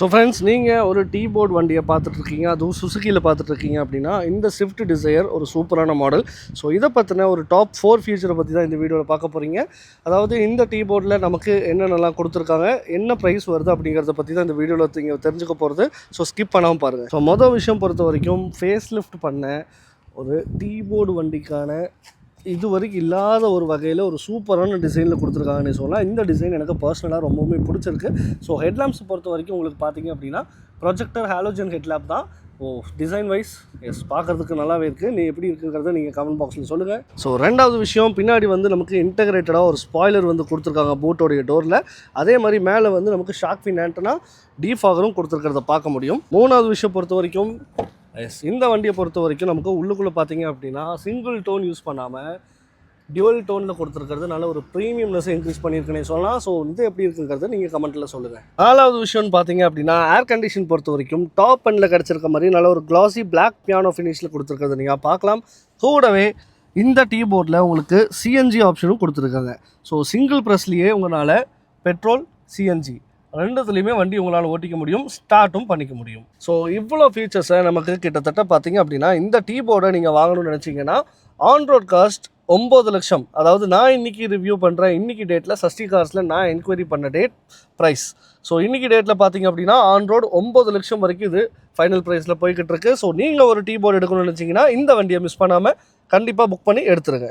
So friends, நீங்கள் ஒரு tea board வண்டியை பார்த்துட்ருக்கீங்க, அதுவும் சுசுக்கியில் பார்த்துட்ருக்கீங்க அப்படின்னா இந்த ஸ்விஃப்ட் டிசையர் ஒரு சூப்பரான மாடல். ஸோ இதை பற்றின ஒரு டாப் 4 ஃபியூச்சரை பற்றி தான் இந்த வீடியோவில் பார்க்க போகிறீங்க. அதாவது இந்த டீ போர்டில் நமக்கு என்னென்னலாம் கொடுத்துருக்காங்க, என்ன ப்ரைஸ் வருது அப்படிங்கிறத பற்றி தான் இந்த வீடியோவில் நீங்கள் தெரிஞ்சுக்க போகிறது. ஸோ ஸ்கிப் பண்ணாமல் பாருங்கள். ஸோ மொதல் விஷயம் பொறுத்த வரைக்கும் ஃபேஸ் லிஃப்ட் பண்ண ஒரு டீ போர்டு வண்டிக்கான இது வரைக்கும் இல்லாத ஒரு வகையில் ஒரு சூப்பரான டிசைனில் கொடுத்துருக்காங்கன்னு சொல்லலாம். இந்த டிசைன் எனக்கு பர்சனலாக ரொம்பவுமே பிடிச்சிருக்கு. ஸோ ஹெட்லாம்ப்ஸ் பொறுத்த வரைக்கும் உங்களுக்கு பார்த்தீங்க அப்படின்னா ப்ரொஜெக்டர் ஹாலோஜன் ஹெட்லாம்ப் தான். டிசைன் வைஸ் பார்க்குறதுக்கு நல்லாவே இருக்குது. நீ எப்படி இருக்குங்கிறத நீங்கள் கமெண்ட் பாக்ஸில் சொல்லுங்கள். ஸோ ரெண்டாவது விஷயம், பின்னாடி நமக்கு இன்டெகிரேட்டடாக ஒரு ஸ்பாய்லர் கொடுத்துருக்காங்க போட்டோடைய டோரில். அதே மாதிரி மேலே நமக்கு ஷார்க் ஃபின் ஆண்டனா டீஃபாகரும் கொடுத்துருக்கிறத பார்க்க முடியும். மூணாவது விஷயம் பொறுத்த வரைக்கும் இந்த வண்டியை பொறுத்த வரைக்கும் நமக்கு உள்ளுக்குள்ளே பார்த்தீங்க அப்படின்னா சிங்கிள் டோன் யூஸ் பண்ணாமல் டியூவல் டோனில் கொடுத்துருக்கிறது நல்ல ஒரு ப்ரீமியம்னஸ் இன்க்ரீஸ் பண்ணியிருக்குன்னே சொல்லலாம். ஸோ இது எப்படி இருக்குங்கிறது நீங்கள் கமெண்ட்டில் சொல்லுங்கள். நாலாவது விஷயம்னு பார்த்தீங்க அப்படின்னா ஏர் கண்டிஷன் பொறுத்த வரைக்கும் டாப் எண்டில் கிடச்சிருக்க மாதிரி நல்ல ஒரு கிளாசி பிளாக் பியானோ ஃபினிஷில் கொடுத்துருக்கிறது நீங்கள் பார்க்கலாம். கூடவே இந்த டீ போர்டில் உங்களுக்கு சிஎன்ஜி ஆப்ஷனும் கொடுத்துருக்காங்க. ஸோ சிங்கிள் ப்ரெஸ்லேயே உங்களால் பெட்ரோல் சிஎன்ஜி ரெண்டுத்துலேயுமே வண்டி உங்களால் ஓட்டிக்க முடியும், ஸ்டார்ட்டும் பண்ணிக்க முடியும். ஸோ இவ்வளோ ஃபீச்சர்ஸை நமக்கு கிட்டத்தட்ட பார்த்தீங்க அப்படின்னா இந்த டீ போர்டை நீங்கள் வாங்கணும்னு நினச்சிங்கன்னா ஆன் ரோட் காஸ்ட் 9 லட்சம். அதாவது நான் இன்றைக்கி ரிவ்யூ பண்ணுறேன், இன்றைக்கி டேட்டில் சஷ்டி கார்ஸில் நான் என்கொயரி பண்ண டேட் ப்ரைஸ். ஸோ இன்றைக்கி டேட்டில் பார்த்தீங்க அப்படின்னா ஆன் ரோடு 9 லட்சம் வரைக்கும் இது ஃபைனல் ப்ரைஸில் போய்கிட்டு இருக்கு. ஸோ நீங்கள் ஒரு டீ போர்டு எடுக்கணும்னு நினச்சிங்கன்னா இந்த வண்டியை மிஸ் பண்ணாமல் கண்டிப்பாக புக் பண்ணி எடுத்துருங்க.